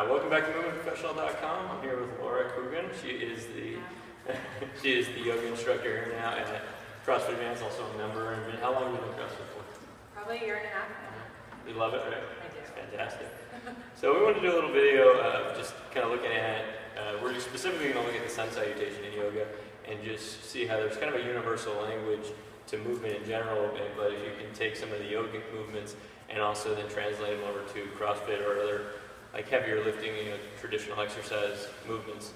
Welcome back to MovementProfessional.com. I'm here with Laura Coogan. She is the yoga instructor here now at CrossFit Advance, also a member. And how long have you been CrossFit for? Probably a year and a half now. You love it, right? I do. It's fantastic. So we wanted to do a little video of just kind of looking at, we're specifically going to look at the sun salutation in yoga and just see how there's kind of a universal language to movement in general, but if you can take some of the yogic movements and also then translate them over to CrossFit or other like heavier lifting, traditional exercise movements.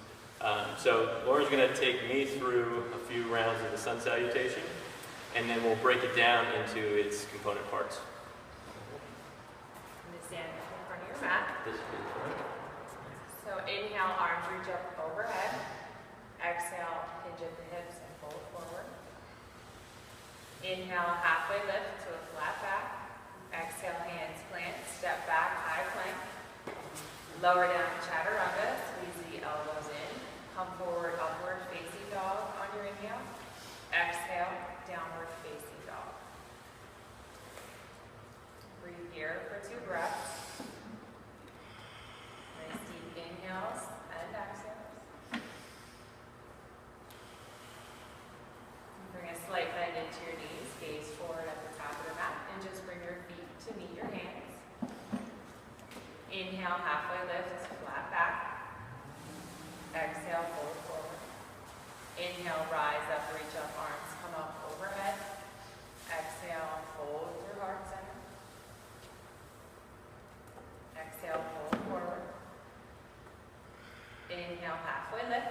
So Laura's going to take me through a few rounds of the sun salutation, and then we'll break it down into its component parts. I'm going to stand in front of your mat. This is good. So inhale, arms reach up overhead. Exhale, hinge at the hips and fold forward. Inhale, halfway lift to a flat back. Exhale, hands plant, step back, high plank. Lower down chaturanga, squeeze the elbows in. Come forward, upward facing dog on your inhale. Exhale, downward facing dog. Breathe here for 2 breaths. Nice deep inhales and exhales. Bring a slight bend into your knees, gaze forward at the top of the mat, and just bring your feet to meet your hands. Inhale, halfway lift, flat back. Exhale, fold forward. Inhale, rise up, reach up, arms come up overhead. Exhale, fold through heart center. Exhale, fold forward. Inhale, halfway lift.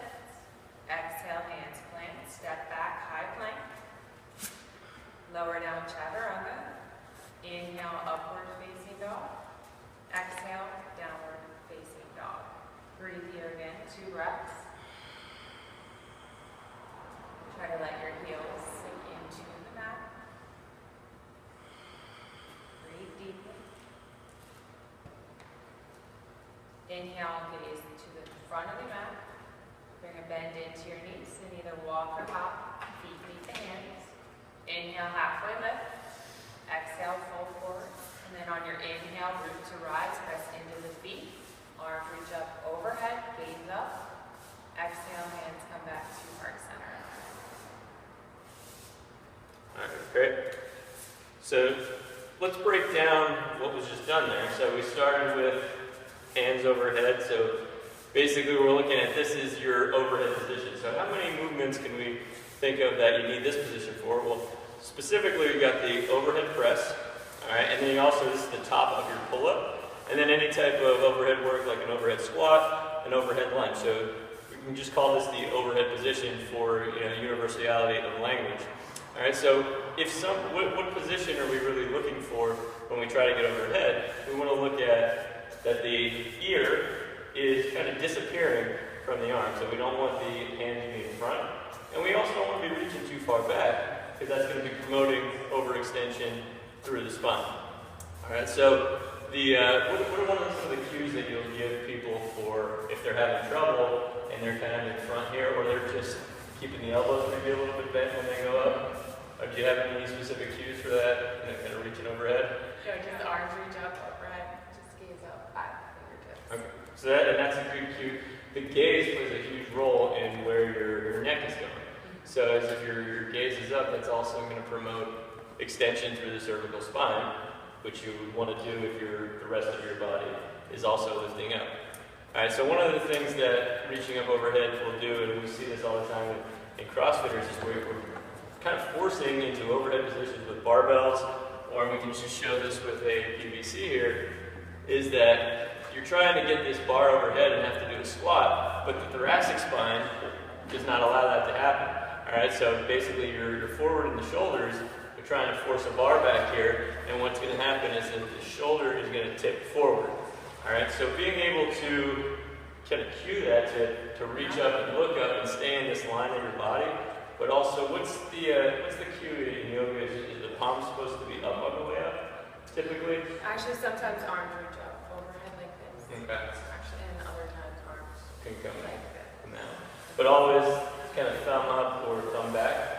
Exhale, hands plant, step back, high plank. Lower down chaturanga. Inhale, upward facing dog. Exhale, downward facing dog. Breathe here again, 2 breaths. Try to let your heels sink into the mat. Breathe deeply. Inhale, gaze to the front of the mat. Bring a bend into your knees and either walk or hop, feet meet the hands. Inhale, halfway lift. Exhale, fold forward. And then on your inhale, root to rise, press into the feet. Arms reach up overhead, gaze up. Exhale, hands come back to heart center. All right, great. So let's break down what was just done there. So we started with hands overhead. So basically we're looking at this is your overhead position. So how many movements can we think of that you need this position for? Well, specifically we've got the overhead press. All right, and then also this is the top of your pull-up, and then any type of overhead work like an overhead squat, an overhead lunge. So we can just call this the overhead position for universality of language. All right, so what position are we really looking for when we try to get overhead? We want to look at that the ear is kind of disappearing from the arm, so we don't want the hands to be in front, and we also don't want to be reaching too far back because that's going to be promoting overextension through the spine. All right, so what are some of the cues that you'll give people for if they're having trouble and they're kind of in front here, or they're just keeping the elbows maybe a little bit bent when they go up? Or do you have any specific cues for that? Kind of reaching overhead? Yeah, just arms reach up overhead, just gaze up, 5 fingertips. Okay, so that's a good cue. The gaze plays a huge role in where your neck is going. So as if your gaze is up, that's also going to promote extension through the cervical spine, which you would want to do if the rest of your body is also lifting up. All right, so one of the things that reaching up overhead will do, and we see this all the time in CrossFitters, is we're kind of forcing into overhead positions with barbells, or we can just show this with a PVC here, is that you're trying to get this bar overhead and have to do a squat, but the thoracic spine does not allow that to happen. All right, so basically you're forward in the shoulders, trying to force a bar back here, and what's going to happen is that the shoulder is going to tip forward. All right, so being able to kind of cue that to reach up and look up and stay in this line of your body, but also what's the cue in yoga? Is the palm supposed to be up on the way up, typically? Actually, sometimes arms reach up overhead like this. Okay. Actually, and other times arms Can come like this. now. But always kind of thumb up or thumb back.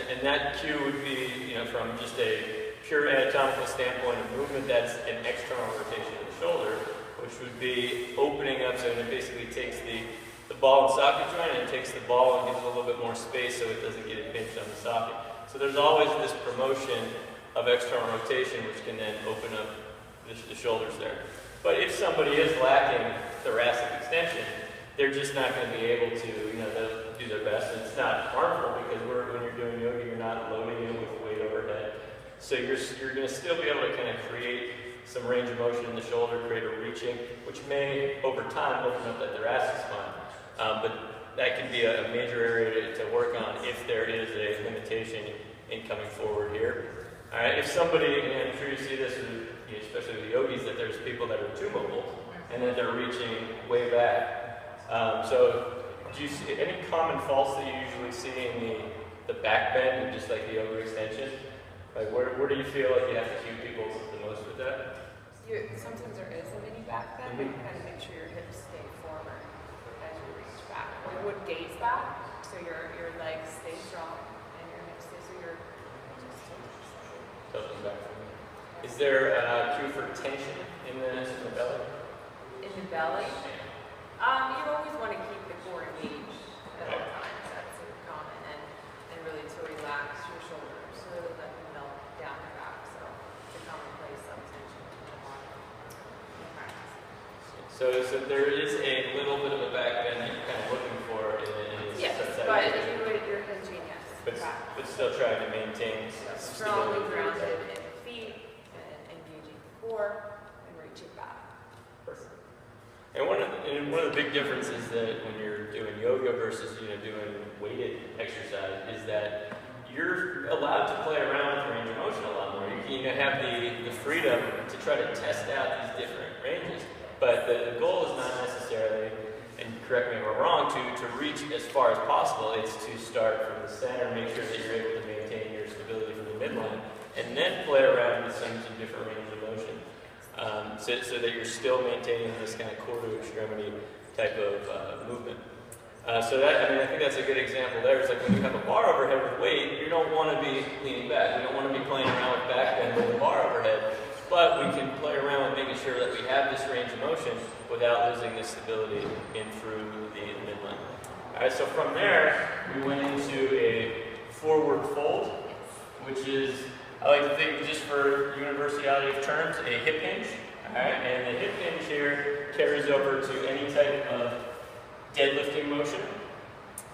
And that cue would be, from just a pure anatomical standpoint of movement, that's an external rotation of the shoulder. which would be opening up, so it basically takes the ball and socket joint and it takes the ball and gives it a little bit more space so it doesn't get impinged on the socket. So there's always this promotion of external rotation, which can then open up the shoulders there. But if somebody is lacking thoracic extension, they're just not going to be able to, they'll do their best. And it's not harmful because when you're doing yoga, you're not loading in with weight overhead. So you're going to still be able to kind of create some range of motion in the shoulder, create a reaching, which may, over time, open up that thoracic spine. But that can be a major area to work on if there is a limitation in coming forward here. All right, if somebody, and I'm sure you see this, especially with the yogis, that there's people that are too mobile and that they're reaching way back. So do you see any common faults that you usually see in the back bend and just like the yoga extension? Like where do you feel like you have to cue people the most with that? Sometimes there is a mini back bend, but you kind of make sure your hips stay forward as you reach back. You would gaze back, so your legs stay strong and your hips stay, so you're tilting back. Is there a cue for tension in the belly? In the belly? You always want to keep the core engaged at all times. That's common, and really to relax your shoulders so that let them melt down your back. So it's a common place of tension in the body. So there is a little bit of a back bend that you're kind of looking for in this. Yes, but if you would, you're hinging, yes. But still trying to maintain strongly grounded in the feet and engaging the core and reaching back. Perfect. And one of the big differences that when you're doing yoga versus doing weighted exercise is that you're allowed to play around with range of motion a lot more. You can have the freedom to try to test out these different ranges. But the goal is not necessarily, and correct me if I'm wrong, to reach as far as possible. It's to start from the center, make sure that you're able to maintain your stability from the midline, and then play around with some different range of motion. So that you're still maintaining this kind of core to extremity type of movement. I think that's a good example there. It's like when you have a bar overhead with weight, you don't want to be leaning back. We don't want to be playing around with back bend with the bar overhead, but we can play around with making sure that we have this range of motion without losing this stability in through the midline. All right, so from there, we went into a forward fold, which is, I like to think just for universality of terms, a hip hinge. All right, and the hip hinge here carries over to any type of deadlifting motion,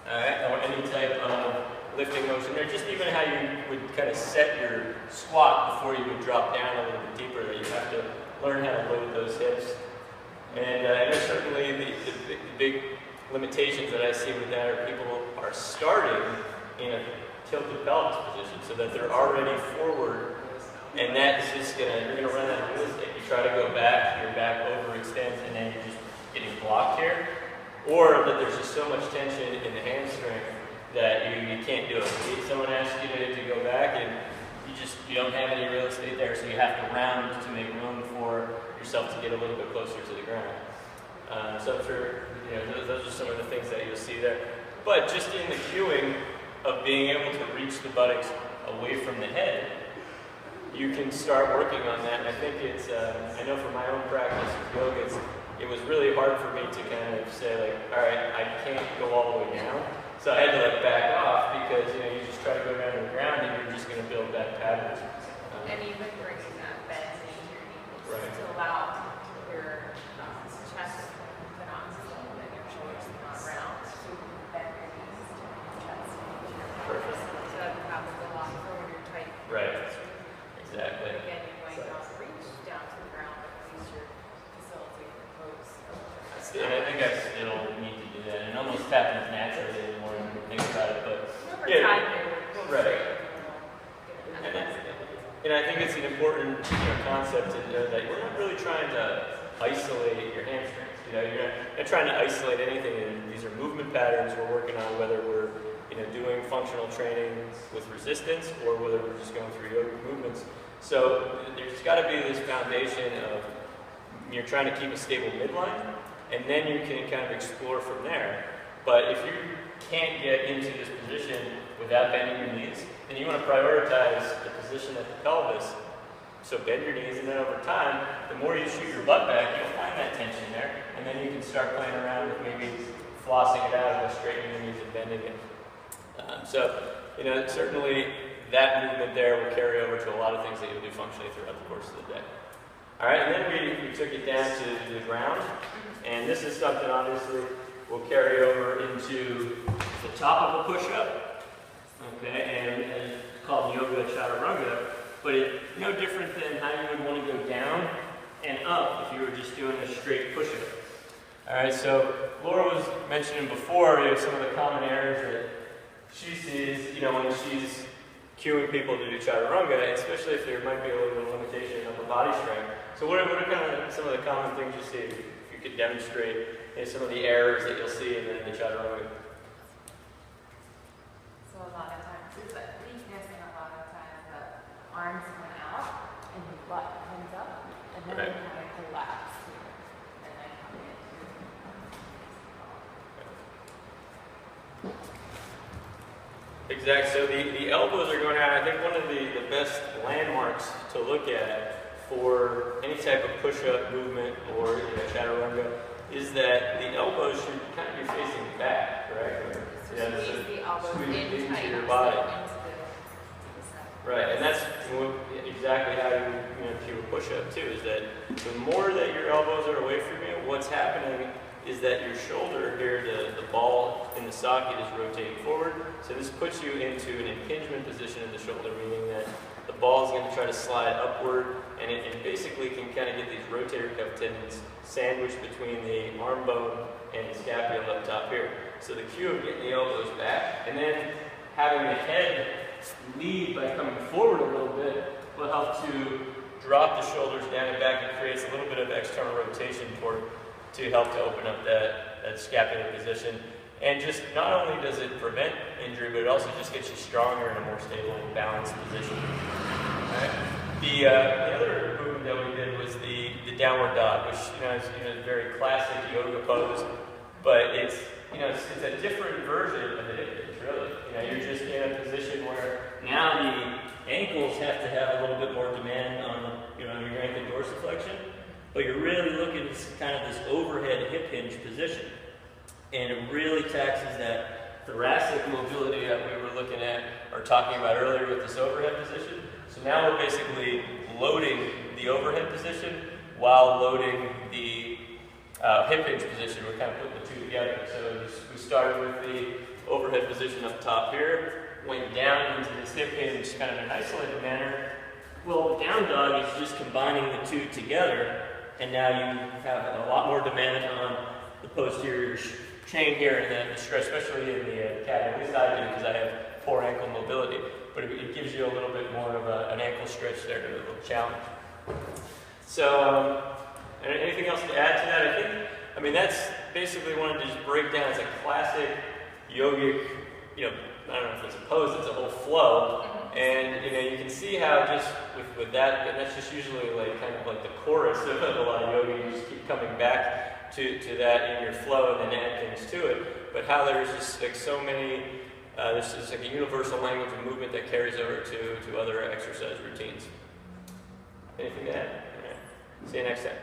all right, or any type of lifting motion there. Just even how you would kind of set your squat before you would drop down a little bit deeper, that you have to learn how to load those hips. And there's certainly the big limitations that I see with that are people are starting in a tilted pelvis position so that they're already forward, and that's just you're gonna run out of real estate. You try to go back, your back overextends, and then you're just getting blocked here. Or that there's just so much tension in the hamstring that you can't do it. Someone asks you to go back and you don't have any real estate there, so you have to round to make room for yourself to get a little bit closer to the ground. So I'm sure those are some of the things that you'll see there. But just in the cueing of being able to reach the buttocks away from the head, you can start working on that. And I think it's, I know from my own practice with yoga, it was really hard for me to kind of say like, all right, I can't go all the way down. So I had to like back off because you just try to go down to the ground and you're just going to build bad patterns. And even bringing that bend into your knees right. to allow your chest to not slow and your shoulders to not round. So you can bend your knees to your chest. Perfect. So that happens a lot for when you're tight. Right. Exactly. But again, you might not reach down to the ground, but at least you're facilitating the pose. And I think I still need to do that. It almost happens naturally anymore when you think about it, but right. And I think it's an important concept to know that we're not really trying to isolate your hamstrings. You're not trying to isolate anything. And these are movement patterns we're working on, whether we're doing functional training with resistance or whether we're just going through yoga movements. So there's got to be this foundation of you're trying to keep a stable midline, and then you can kind of explore from there. But if you can't get into this position without bending your knees, then you want to prioritize the position at the pelvis So bend your knees, and then over time, the more you shoot your butt back, you'll find that tension there, and then you can start playing around with maybe flossing it out and straightening your knees and bending it. Certainly that movement there will carry over to a lot of things that you'll do functionally throughout the course of the day. All right, and then we took it down to the ground, and this is something obviously we'll carry over into the top of a push-up, okay, and it's called yoga chaturanga, but it's no different than how you would want to go down and up if you were just doing a straight push-up. All right, so Laura was mentioning before, some of the common errors that she sees, when she's cueing people to do chaturanga, especially if there might be a little bit of limitation in upper body strength. So what are kind of some of the common things you see? If you could demonstrate some of the errors that you'll see in the chaturanga. So a lot of times it's a weakness, and a lot of times the arms come out and the butt comes up, and then you kind of collapse here, and then come into. Exactly. So the elbows are going out. I think one of the best landmarks to look at for any type of push-up movement or chaturanga is that the elbows should kind of be facing back, right? Squeeze the elbows into your body. Right, and that's exactly how you cue a push-up too. Is that the more that your elbows are away from you, what's happening is that your shoulder here, the ball in the socket is rotating forward. So this puts you into an impingement position in the shoulder, meaning that the ball is going to try to slide upward, and it basically can kind of get these rotator cuff tendons sandwiched between the arm bone and the scapula up top here. So the cue of getting the elbows back, and then having the head lead by coming forward a little bit will help to drop the shoulders down and back. It creates a little bit of external rotation to help to open up that scapular position. And just not only does it prevent injury, but it also just gets you stronger in a more stable and balanced position. Right? The other movement that we did was the downward dog, which is a very classic yoga pose, but it's a different version of the hip hinge, really. You're just in a position where now the ankles have to have a little bit more demand on your ankle dorsiflexion, but you're really looking at kind of this overhead hip hinge position. And it really taxes that thoracic mobility that we were looking at or talking about earlier with this overhead position. So now we're basically loading the overhead position while loading the hip hinge position. We're kind of putting the two together. So we started with the overhead position up top here, went down into this hip hinge kind of in an isolated manner. Well, the down dog is just combining the two together, and now you have a lot more demand on the posterior chain here, and then the stretch, especially in the cat. At least I do, because I have poor ankle mobility. But it gives you a little bit more of an ankle stretch there, a little challenge. So, anything else to add to that? I mean, that's basically wanted to just break down as a classic yogic, I don't know if it's a pose, it's a whole flow. And, you can see how just with that, and that's just usually like kind of like the chorus of a lot of yoga. You just keep coming back to that in your flow and then add things to it. But how there's just like so many, this is like a universal language of movement that carries over to other exercise routines. Anything to add? Yeah. See you next time.